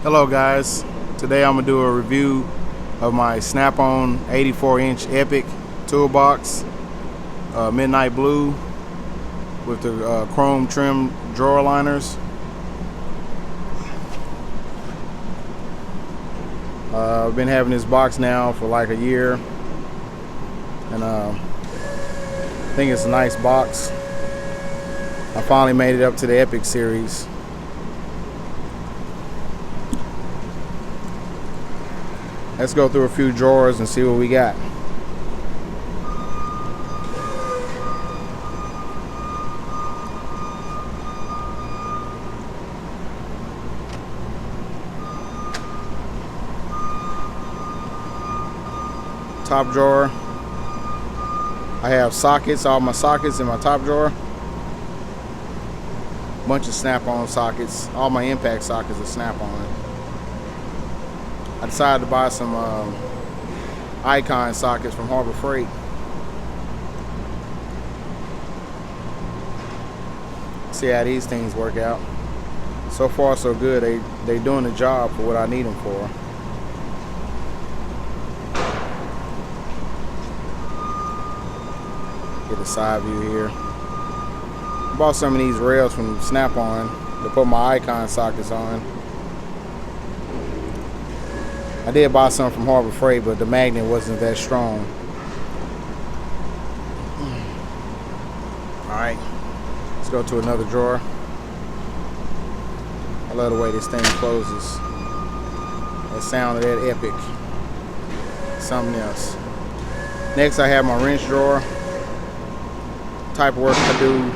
Hello guys, today I'm going to do a review of my Snap-on 84-inch EPIQ toolbox, midnight blue with the chrome trim drawer liners. I've been having this box now for like a year, and I think it's a nice box. I finally made it up to the EPIQ series. Let's go through a few drawers and see what we got. Top drawer, I have sockets, all my sockets in my top drawer. Bunch of Snap-on sockets, all my impact sockets are Snap-on. I decided to buy some Icon sockets from Harbor Freight. See how these things work out. So far so good. They doing the job for what I need them for. Get a side view here. Bought some of these rails from Snap-on to put my Icon sockets on. I did buy some from Harbor Freight, but the magnet wasn't that strong. Alright, let's go to another drawer. I love the way this thing closes. That sound of that EPIQ. Something else. Next I have my wrench drawer. Type of work I do,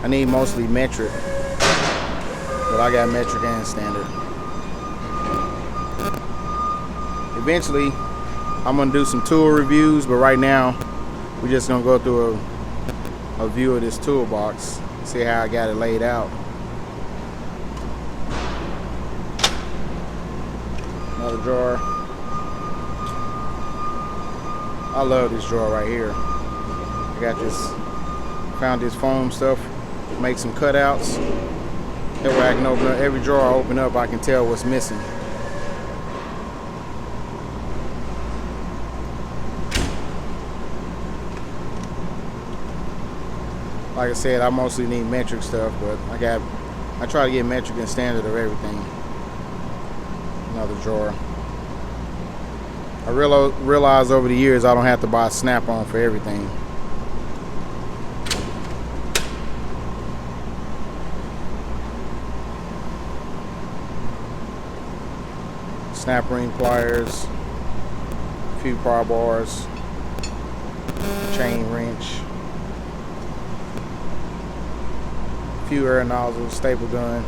I need mostly metric, but I got metric and standard. Eventually I'm gonna do some tool reviews, but right now we're just gonna go through a view of this toolbox, see how I got it laid out. Another drawer. I love this drawer right here. I got this, found this foam stuff, make some cutouts. That way I can open up every drawer I open up, I can tell what's missing. Like I said, I mostly need metric stuff, but I try to get metric and standard of everything. Another drawer. I realized over the years I don't have to buy Snap-on for everything. Snap ring pliers, a few pry bars, chain wrench, a few air nozzles, staple gun.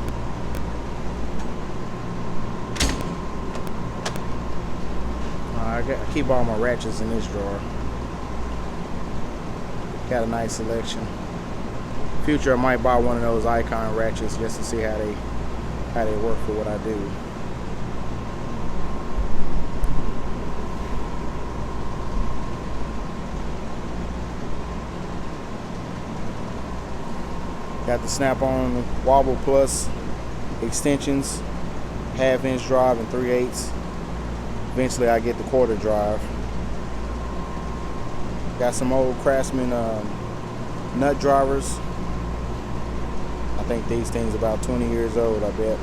I keep all my ratchets in this drawer. Got a nice selection. Future I might buy one of those Icon ratchets just to see how they work for what I do. Got the Snap-on Wobble Plus extensions, 1/2 inch drive and 3/8. Eventually I get the 1/4 drive. Got some old Craftsman nut drivers. I think these things are about 20 years old, I bet.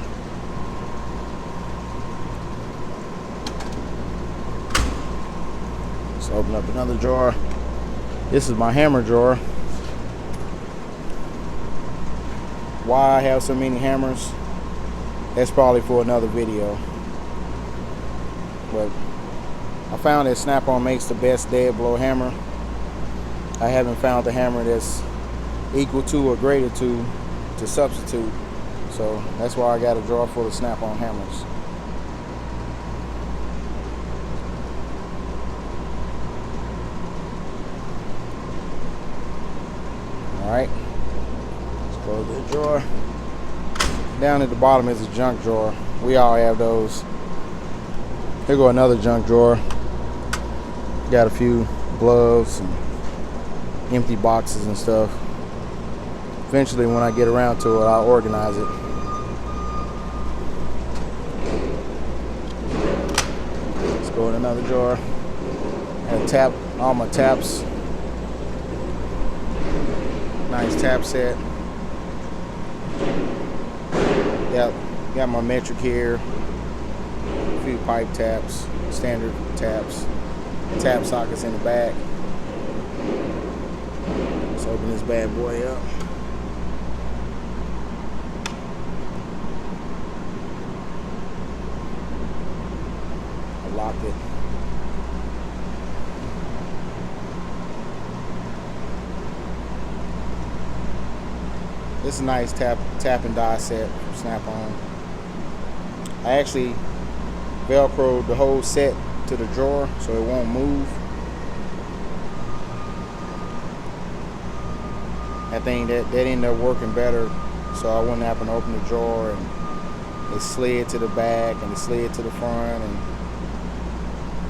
Let's open up another drawer. This is my hammer drawer. Why I have so many hammers, that's probably for another video. But I found that Snap-on makes the best dead blow hammer. I haven't found the hammer that's equal to or greater to substitute. So that's why I got a drawer full of Snap-on hammers. Alright. Close the drawer. Down at the bottom is a junk drawer. We all have those. Here go another junk drawer. Got a few gloves and empty boxes and stuff. Eventually when I get around to it, I'll organize it. go in another drawer. And tap all my taps. Nice tap set. Yep, got my metric here. A few pipe taps, standard taps. Tap sockets in the back. Let's open this bad boy up. I locked it. This is a nice tap and die set, snap on. I actually velcroed the whole set to the drawer so it won't move. I think that ended up working better, so I wouldn't happen to open the drawer and it slid to the back and it slid to the front, and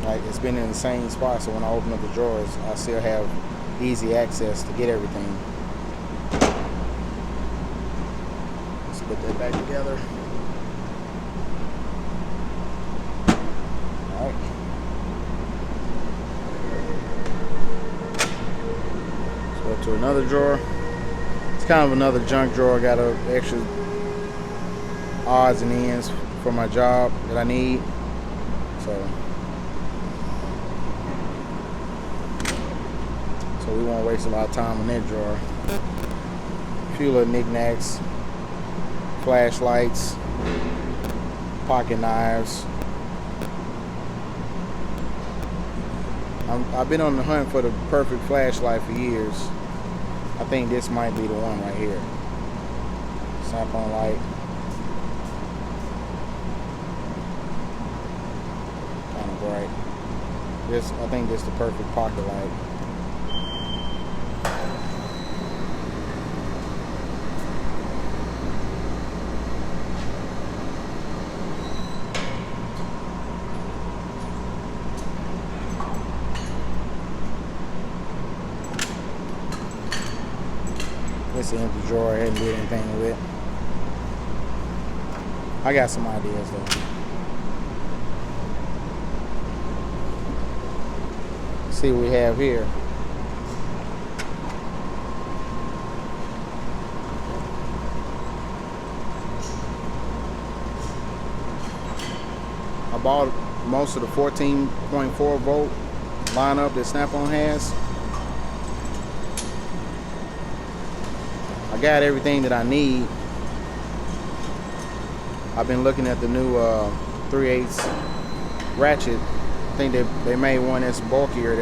like it's been in the same spot, so when I open up the drawers I still have easy access to get everything. Let's put that back together. Alright. Let's go to another drawer. It's kind of another junk drawer. I got extra odds and ends for my job that I need. So we won't waste a lot of time in that drawer. A few little knickknacks, flashlights, pocket knives. I've been on the hunt for the perfect flashlight for years. I think this might be the one right here. Snap-on light. Kind of bright. I think this is the perfect pocket light. It's an empty drawer. I hadn't did anything with it. I got some ideas though. Let's see what we have here. I bought most of the 14.4 volt lineup that Snap-on has. I got everything that I need. I've been looking at the new 3/8 ratchet. I think they made one that's bulkier.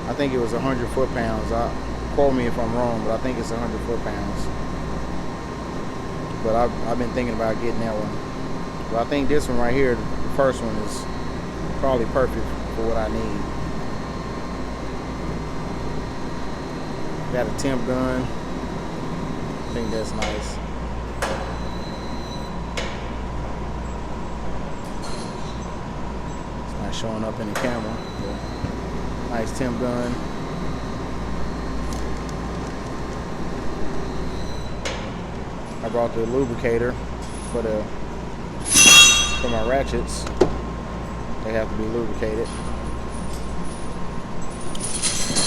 I think it was 100 foot-pounds. Quote me if I'm wrong, but I think it's 100 foot-pounds. But I've been thinking about getting that one. But I think this one right here, the first one, is probably perfect for what I need. Got a temp gun. I think that's nice. It's not showing up in the camera. Nice temp gun. I brought the lubricator for my ratchets. They have to be lubricated.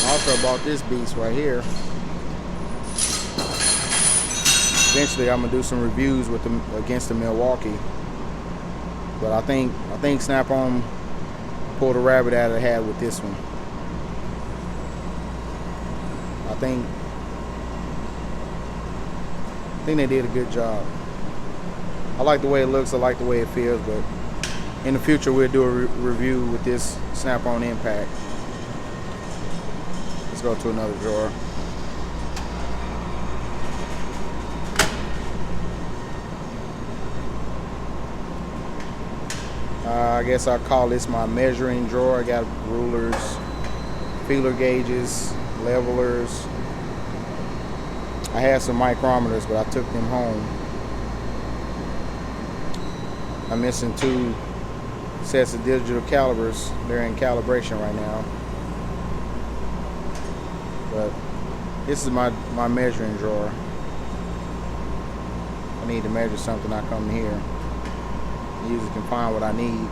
I also bought this beast right here. Eventually, I'm gonna do some reviews with them against the Milwaukee, but I think Snap-on pulled a rabbit out of the hat with this one. I think they did a good job. I like the way it looks. I like the way it feels. But in the future, we'll do a review with this Snap-on Impact. Let's go to another drawer. I guess I'll call this my measuring drawer. I got rulers, feeler gauges, levelers. I had some micrometers, but I took them home. I'm missing 2 sets of digital calibers. They're in calibration right now. But this is my measuring drawer. I need to measure something, I come here. I usually can find what I need.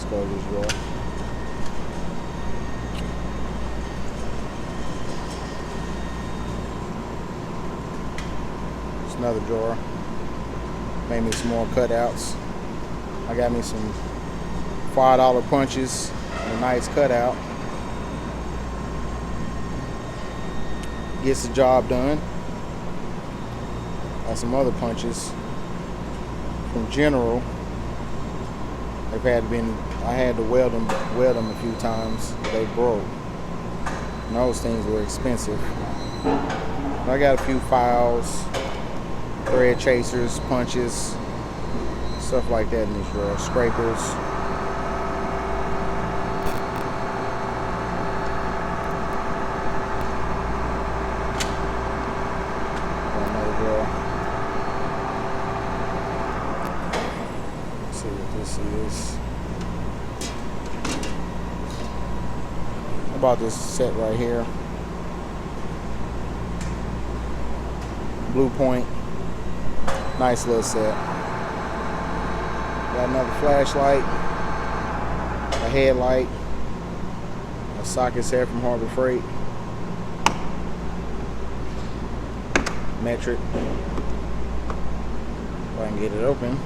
close this drawer. It's another drawer. Made me some more cutouts. I got me some $5 punches and a nice cutout. Gets the job done. Got some other punches from General. I had to weld them a few times. They broke. And those things were expensive. I got a few files, thread chasers, punches, stuff like that in this drawer. Scrapers. Another drawer. Let's see what this is. I bought this set right here. Blue Point. Nice little set. Got another flashlight, a headlight, a socket set from Harbor Freight, metric. If I can get it open.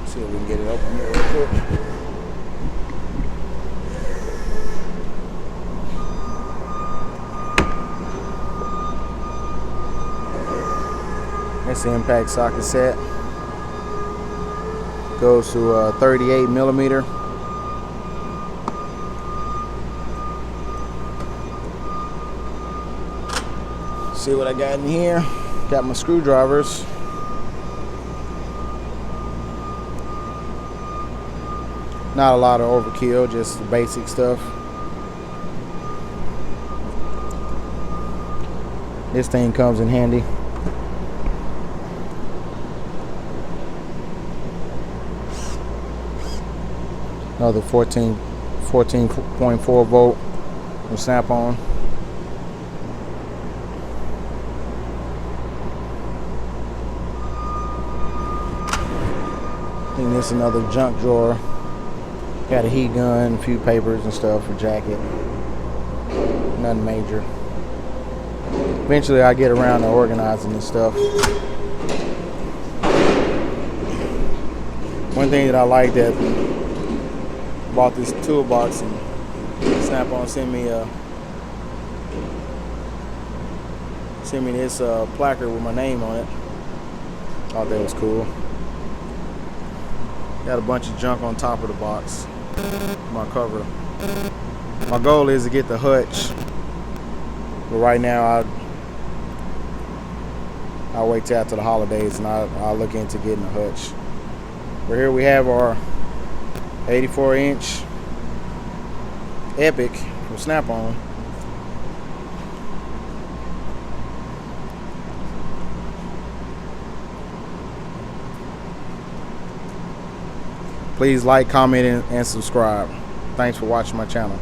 See if we can get it open here real quick. That's the impact socket set. Goes to 38 millimeter. See what I got in here. Got my screwdrivers. Not a lot of overkill, just the basic stuff. This thing comes in handy. Another 14.4 volt from Snap-on. I think this is another junk drawer. Got a heat gun, a few papers and stuff for jacket. Nothing major. Eventually I get around to organizing this stuff. One thing that I like that bought this toolbox and Snap-on sent me this placard with my name on it. Thought that was cool. Got a bunch of junk on top of the box. My cover. My goal is to get the hutch, but right now I'll wait till after the holidays and I'll look into getting a hutch. But here we have our 84-inch EPIQ from Snap-on. Please like, comment, and subscribe. Thanks for watching my channel.